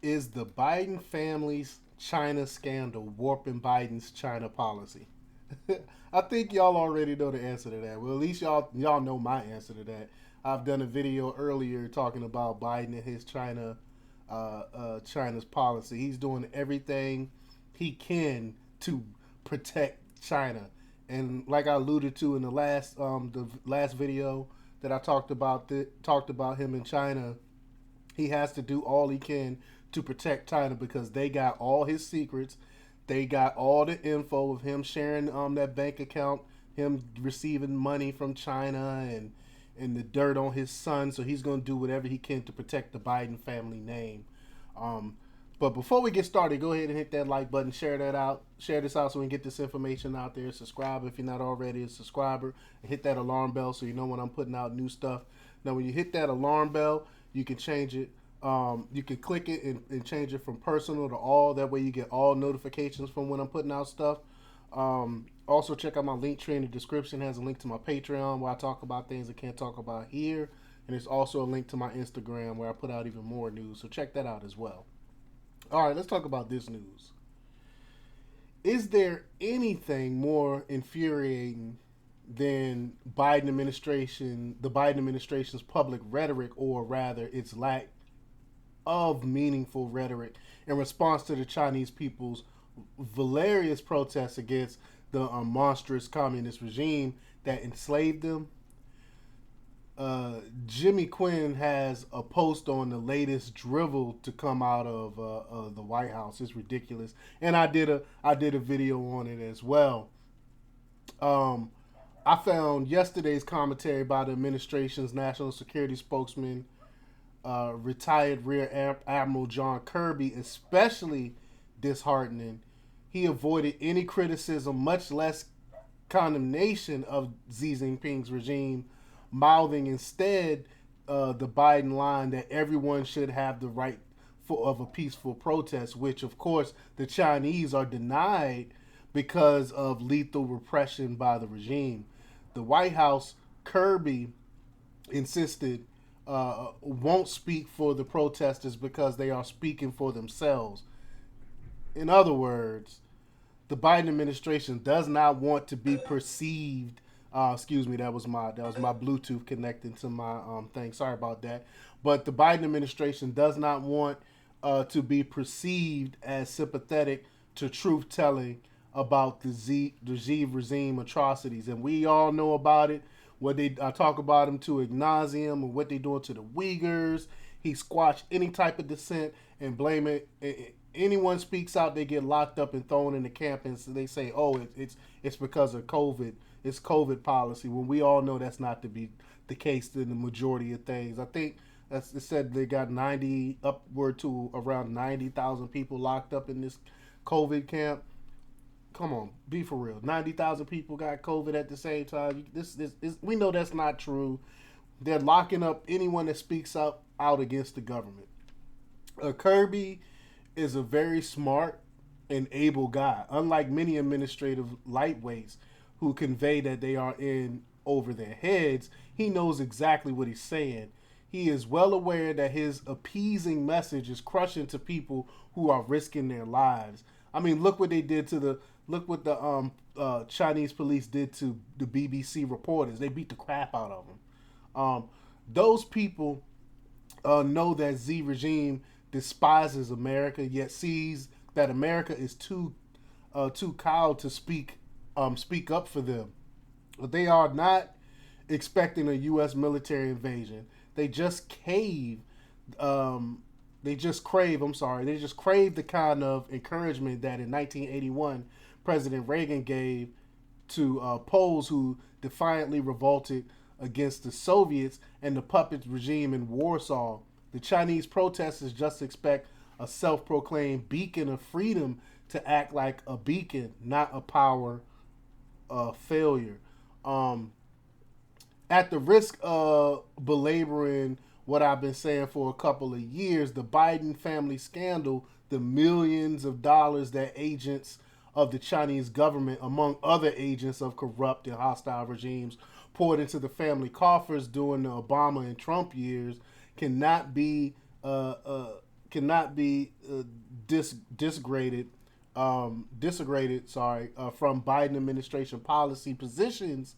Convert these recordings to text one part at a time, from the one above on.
Is the Biden family's China scandal warping Biden's China policy? I think y'all already know the answer to that. Well, at least y'all know my answer to that. I've done a video earlier talking about Biden and his China's policy. He's doing everything he can to protect China, and like I alluded to in the last video that I talked about him in China, he has to do all he can to protect China because they got all his secrets. They got all the info of him sharing that bank account, him receiving money from China and the dirt on his son. So he's gonna do whatever he can to protect the Biden family name. Um, but before we get started, go ahead and hit that like button, share this out so we can get this information out there. Subscribe if you're not already a subscriber, and hit that alarm bell so you know when I'm putting out new stuff. Now, when you hit that alarm bell, you can change it. You can click it and change it from personal to all. That way, you get all notifications from when I'm putting out stuff. Also, check out my link tree in the description. It has a link to my Patreon where I talk about things I can't talk about here. And there's also a link to my Instagram where I put out even more news. So check that out as well. All right, let's talk about this news. Is there anything more infuriating than the Biden administration's public rhetoric, or rather its lack of meaningful rhetoric in response to the Chinese people's hilarious protests against the monstrous communist regime that enslaved them? Jimmy Quinn has a post on the latest drivel to come out of the White House. It's ridiculous, and I did a video on it as well. Um, I found yesterday's commentary by the administration's national security spokesman, retired Rear Admiral John Kirby, especially disheartening. He avoided any criticism, much less condemnation of Xi Jinping's regime, mouthing instead the Biden line that everyone should have the right of a peaceful protest, which of course the Chinese are denied because of lethal repression by the regime. The White House, Kirby insisted, won't speak for the protesters because they are speaking for themselves. In other words, the Biden administration does not want to be perceived. Excuse me, that was my Bluetooth connecting to my thing. Sorry about that. But the Biden administration does not want to be perceived as sympathetic to truth telling about the Xi regime atrocities, and we all know about it. What they I talk about them to ad nauseum, and what they doing to the Uyghurs. He squashed any type of dissent and blame it. Anyone speaks out, they get locked up and thrown in the camp, and so they say, "Oh, it's because of COVID. It's COVID policy." When we all know that's not to be the case in the majority of things. I think it said they got 90 upward to around 90,000 people locked up in this COVID camp. Come on, be for real. 90,000 people got COVID at the same time. This we know that's not true. They're locking up anyone that speaks up out against the government. Kirby is a very smart and able guy, unlike many administrative lightweights who convey that they are in over their heads. He knows exactly what he's saying. He is well aware that his appeasing message is crushing to people who are risking their lives. I mean, look what the Chinese police did to the BBC reporters. They beat the crap out of them. Those people know that Z regime despises America, yet sees that America is too cowed to speak up for them. But they are not expecting a U.S. military invasion. They just cave. They just crave. I'm sorry. They just crave the kind of encouragement that in 1981 President Reagan gave to Poles who defiantly revolted against the Soviets and the puppet regime in Warsaw. The Chinese protesters just expect a self proclaimed beacon of freedom to act like a beacon, not a power failure. Um, at the risk of belaboring what I've been saying for a couple of years, the Biden family scandal, the millions of dollars that agents of the Chinese government, among other agents of corrupt and hostile regimes, poured into the family coffers during the Obama and Trump years, cannot be uh, uh, cannot be disgraded, disagreed, from Biden administration policy positions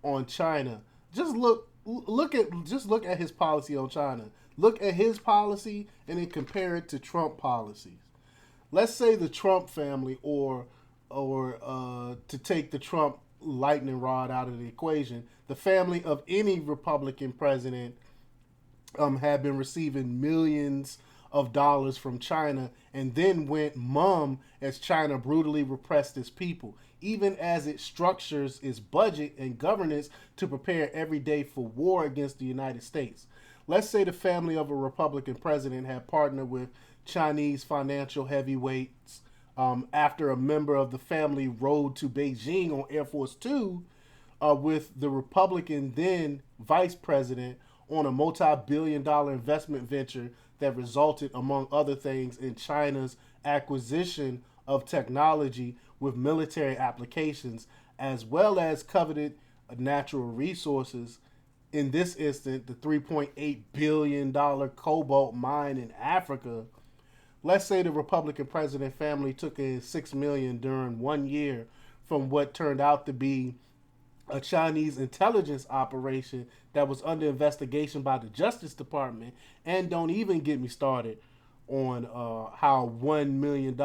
on China. Just look at his policy on China. Look at his policy and then compare it to Trump policies. Let's say the Trump family, or to take the Trump lightning rod out of the equation, the family of any Republican president had been receiving millions of dollars from China and then went mum as China brutally repressed its people, even as it structures its budget and governance to prepare every day for war against the United States. Let's say the family of a Republican president had partnered with Chinese financial heavyweights after a member of the family rode to Beijing on Air Force Two with the Republican then vice president on a multi-billion-dollar investment venture that resulted, among other things, in China's acquisition of technology with military applications, as well as coveted natural resources. In this instant, the $3.8 billion cobalt mine in Africa. Let's say the Republican president family took in $6 million during 1 year from what turned out to be a Chinese intelligence operation that was under investigation by the Justice Department. And don't even get me started on how $1 million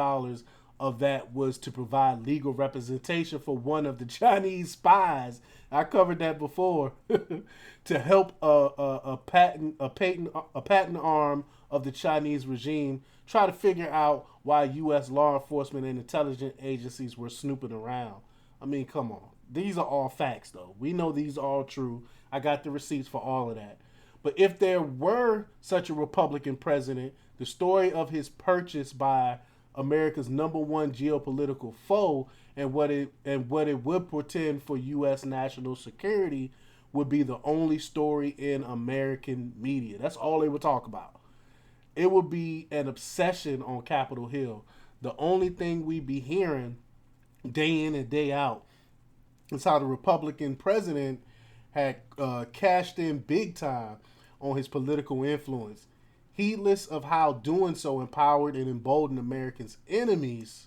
of that was to provide legal representation for one of the Chinese spies. I covered that before to help a patent arm of the Chinese regime try to figure out why U.S. law enforcement and intelligence agencies were snooping around. I mean, come on. These are all facts, though. We know these are all true. I got the receipts for all of that. But if there were such a Republican president, the story of his purchase by America's number one geopolitical foe and what it would portend for U.S. national security would be the only story in American media. That's all they would talk about. It would be an obsession on Capitol Hill. The only thing we'd be hearing day in and day out is how the Republican president had cashed in big time on his political influence, heedless of how doing so empowered and emboldened Americans' enemies,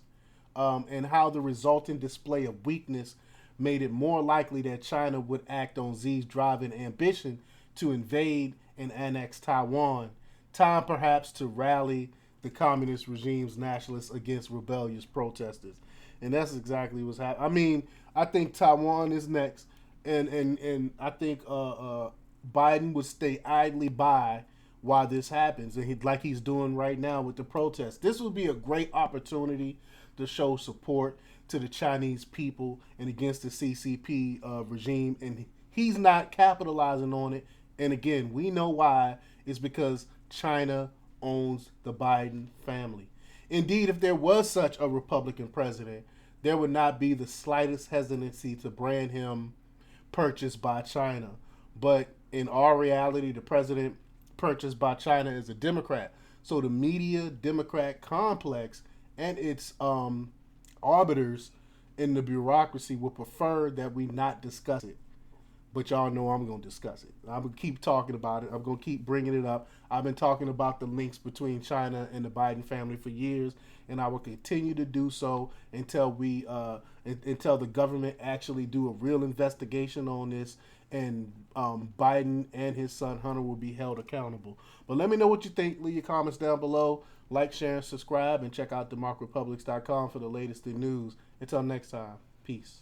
and how the resulting display of weakness made it more likely that China would act on Xi's driving ambition to invade and annex Taiwan. Time perhaps to rally the communist regime's nationalists against rebellious protesters. And that's exactly what's happening. I mean, I think Taiwan is next, and I think Biden would stay idly by while this happens, and like he's doing right now with the protests. This would be a great opportunity to show support to the Chinese people and against the CCP regime, and he's not capitalizing on it. And again, we know why. It's because China owns the Biden family. Indeed, if there was such a Republican president, there would not be the slightest hesitancy to brand him purchased by China. But in our reality, the president purchased by China is a Democrat. So the media Democrat complex and its arbiters in the bureaucracy would prefer that we not discuss it. But y'all know I'm going to discuss it. I'm going to keep talking about it. I'm going to keep bringing it up. I've been talking about the links between China and the Biden family for years, and I will continue to do so until until the government actually do a real investigation on this, and Biden and his son Hunter will be held accountable. But let me know what you think. Leave your comments down below. Like, share, and subscribe, and check out DeMarcRepublics.com for the latest in news. Until next time, peace.